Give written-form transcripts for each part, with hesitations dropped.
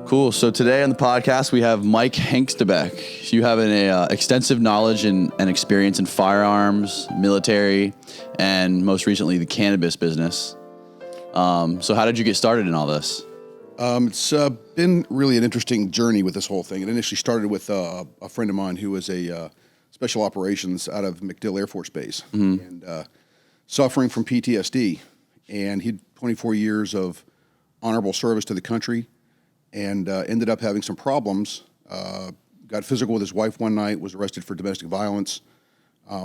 Cool. So today on the podcast, we have Mike Hengstebeck. You have an extensive knowledge and experience in firearms, military, and most recently the cannabis business. So how did you get started in all this? It's been really an interesting journey with this whole thing. It initially started with a friend of mine who was a special operations out of MacDill Air Force Base and suffering from PTSD. And he had 24 years of honorable service to the country and ended up having some problems. Got physical with his wife one night, was arrested for domestic violence.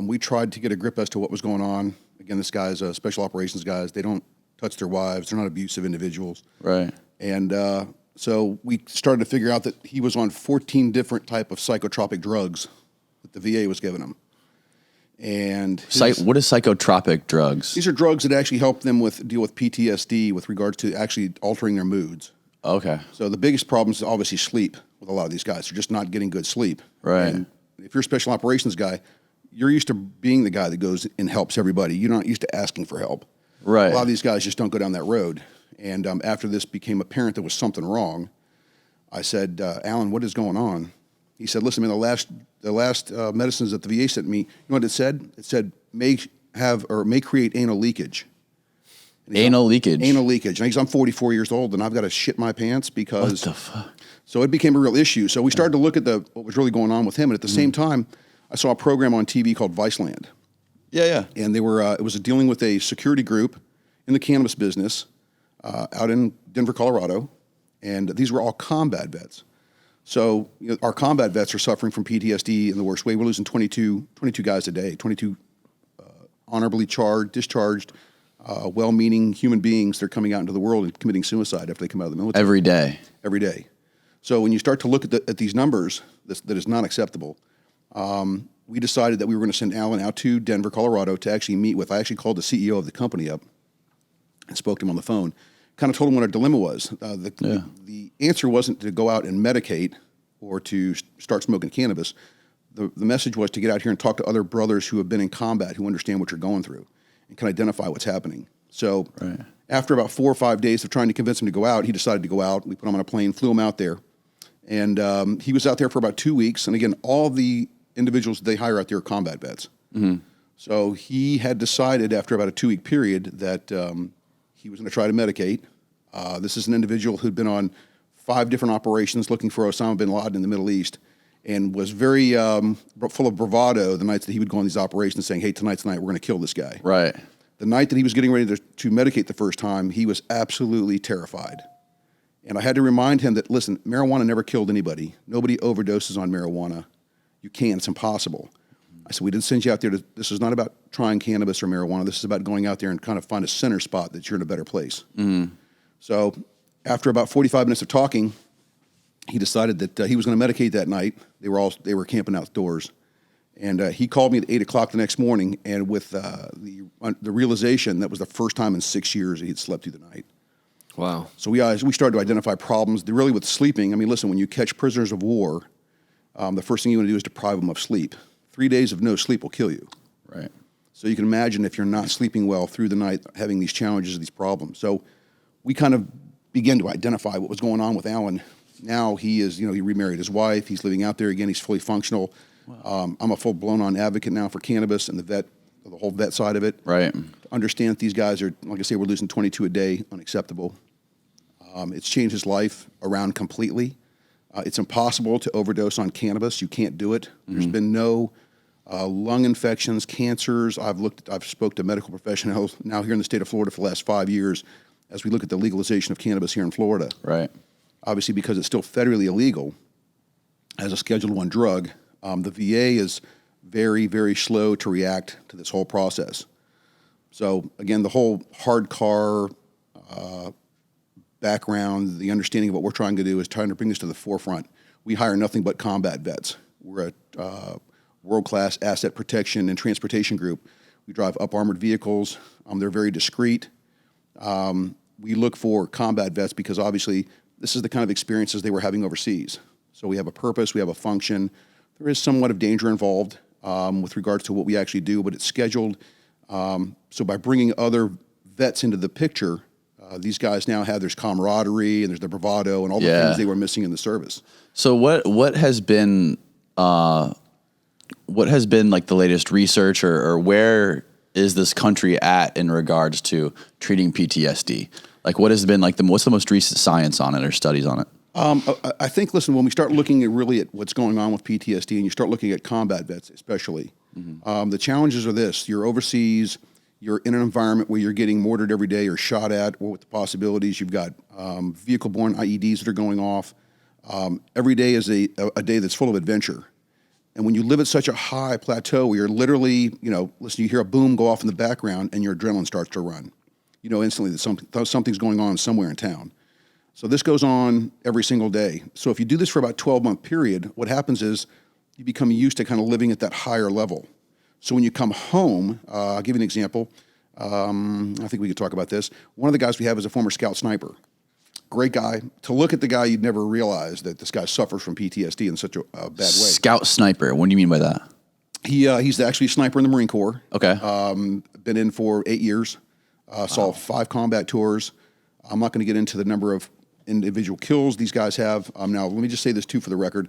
We tried to get a grip as to what was going on. Again, this guy's special operations guys. They don't touch their wives. They're not abusive individuals. Right. And so we started to figure out that he was on 14 different type of psychotropic drugs that the VA was giving him. And what is psychotropic drugs? These are drugs that actually help them deal with PTSD with regards to actually altering their moods. Okay. So the biggest problem is obviously sleep with a lot of these guys. They're just not getting good sleep. Right. And if you're a special operations guy, you're used to being the guy that goes and helps everybody. You're not used to asking for help. Right. A lot of these guys just don't go down that road. And after this became apparent there was something wrong, I said, Alan, what is going on? He said, listen, man, the last medicines that the VA sent me, you know what it said? It said may create anal leakage. Anal leakage? Anal leakage. And I'm 44 years old, and I've got to shit my pants because... What the fuck? So it became a real issue. So we started to look at what was really going on with him. And at the same time, I saw a program on TV called Viceland. Yeah. And they were it was dealing with a security group in the cannabis business out in Denver, Colorado. And these were all combat vets. So our combat vets are suffering from PTSD in the worst way. We're losing 22 guys a day, 22 honorably discharged, well-meaning human beings that are coming out into the world and committing suicide after they come out of the military. Every day. Every day. So when you start to look at these numbers, that is not acceptable. We decided that we were going to send Alan out to Denver, Colorado to actually meet with, I actually called the CEO of the company up and spoke to him on the phone. Kind of told him what our dilemma was. The answer wasn't to go out and medicate or to start smoking cannabis. The message was to get out here and talk to other brothers who have been in combat, who understand what you're going through and can identify what's happening. So after about 4 or 5 days of trying to convince him to go out, he decided to go out. We put him on a plane, flew him out there. And he was out there for about 2 weeks. And again, all the individuals they hire out there are combat vets. Mm-hmm. So he had decided after about a 2-week period that he was going to try to medicate. This is an individual who'd been on 5 different operations looking for Osama bin Laden in the Middle East and was very full of bravado the nights that he would go on these operations saying, hey, tonight's the night, we're going to kill this guy. Right. The night that he was getting ready to medicate the first time, he was absolutely terrified. And I had to remind him that, listen, marijuana never killed anybody. Nobody overdoses on marijuana. You can't. It's impossible. I said, we didn't send you out there this is not about trying cannabis or marijuana. This is about going out there and kind of find a center spot that you're in a better place. Mm-hmm. So after about 45 minutes of talking, he decided that he was going to medicate that night. They were camping outdoors. And he called me at 8 o'clock the next morning, and with the realization that was the first time in 6 years he had slept through the night. Wow. So we started to identify problems really with sleeping. I mean, listen, when you catch prisoners of war, the first thing you want to do is deprive them of sleep. 3 days of no sleep will kill you. Right. So you can imagine if you're not sleeping well through the night, having these challenges, these problems. So we kind of began to identify what was going on with Alan. Now he remarried his wife. He's living out there again. He's fully functional. Wow. I'm a full-blown advocate now for cannabis and the whole vet side of it. Right. To understand that these guys are, like I say, we're losing 22 a day, unacceptable. It's changed his life around completely. It's impossible to overdose on cannabis. You can't do it. Mm-hmm. There's been no lung infections, cancers. I've spoke to medical professionals now here in the state of Florida for the last 5 years as we look at the legalization of cannabis here in Florida. Right. Obviously, because it's still federally illegal as a Schedule I drug, the VA is very, very slow to react to this whole process. So again, the whole hard car background, the understanding of what we're trying to do is trying to bring this to the forefront. We hire nothing but combat vets. We're a world-class asset protection and transportation group. We drive up-armored vehicles. They're very discreet. We look for combat vets because obviously this is the kind of experiences they were having overseas. So we have a purpose, we have a function. There is somewhat of danger involved with regards to what we actually do, but it's scheduled. So by bringing other vets into the picture, These guys now have there's camaraderie and there's the bravado and all the things they were missing in the service. So what has been like the latest research or where is this country at in regards to treating PTSD? Like what has been like what's the most recent science on it or studies on it? I think, listen, when we start looking at what's going on with PTSD and you start looking at combat vets especially, the challenges are this. You're overseas, you're in an environment where you're getting mortared every day or shot at, or with the possibilities. You've got vehicle-borne IEDs that are going off. Every day is a day that's full of adventure. And when you live at such a high plateau where you're literally, listen, you hear a boom go off in the background and your adrenaline starts to run. You know instantly that something's going on somewhere in town. So this goes on every single day. So if you do this for about a 12-month period, what happens is you become used to kind of living at that higher level. So when you come home, I'll give you an example. I think we could talk about this. One of the guys we have is a former scout sniper. Great guy. To look at the guy, you'd never realize that this guy suffers from PTSD in such a bad way. Scout sniper. What do you mean by that? He's actually a sniper in the Marine Corps. Okay. Been in for 8 years. Saw 5 combat tours. I'm not going to get into the number of individual kills these guys have. Now, let me just say this too for the record.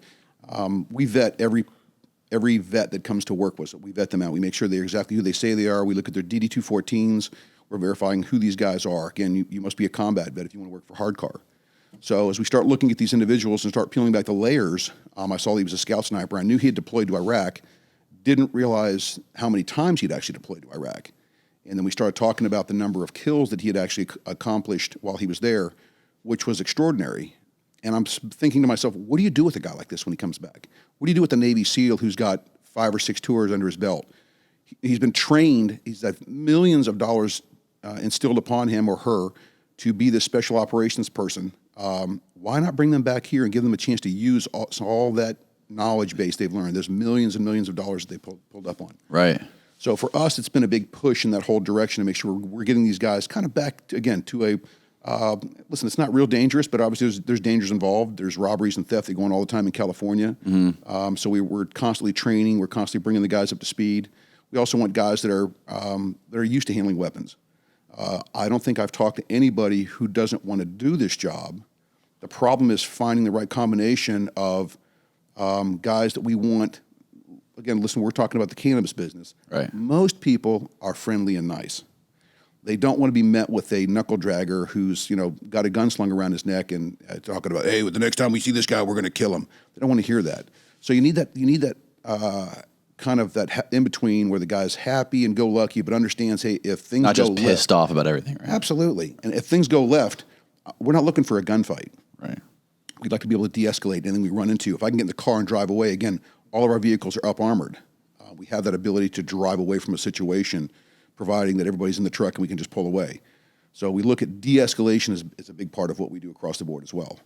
We vet every vet that comes to work with us. We vet them out. We make sure they're exactly who they say they are. We look at their DD-214s. We're verifying who these guys are. Again, you must be a combat vet if you want to work for Hardcore. So as we start looking at these individuals and start peeling back the layers, I saw he was a scout sniper. I knew he had deployed to Iraq. Didn't realize how many times he'd actually deployed to Iraq. And then we started talking about the number of kills that he had actually accomplished while he was there, which was extraordinary. And I'm thinking to myself, what do you do with a guy like this when he comes back? What do you do with a Navy SEAL who's got 5 or 6 tours under his belt? He's been trained. He's had millions of dollars instilled upon him or her to be this special operations person. Why not bring them back here and give them a chance to use all that knowledge base they've learned? There's millions and millions of dollars that they pulled up on. Right. So for us, it's been a big push in that whole direction to make sure we're getting these guys kind of back, to a, listen, it's not real dangerous, but obviously there's dangers involved. There's robberies and theft that go on all the time in California. So we're constantly training. We're constantly bringing the guys up to speed. We also want guys that are used to handling weapons. I don't think I've talked to anybody who doesn't want to do this job. The problem is finding the right combination of guys that we want. Again, listen, we're talking about the cannabis business. Right. Most people are friendly and nice. They don't want to be met with a knuckle dragger who's, got a gun slung around his neck and talking about, hey, the next time we see this guy, we're going to kill him. They don't want to hear that. So you need that kind of that in between where the guy's happy and go lucky, but understands, hey, if things not go just pissed off about everything, right? Absolutely. And if things go left, we're not looking for a gunfight. Right. We'd like to be able to de-escalate anything we run into. If I can get in the car and drive away, again, all of our vehicles are up armored. We have that ability to drive away from a situation, providing that everybody's in the truck and we can just pull away. So we look at de-escalation as a big part of what we do across the board as well.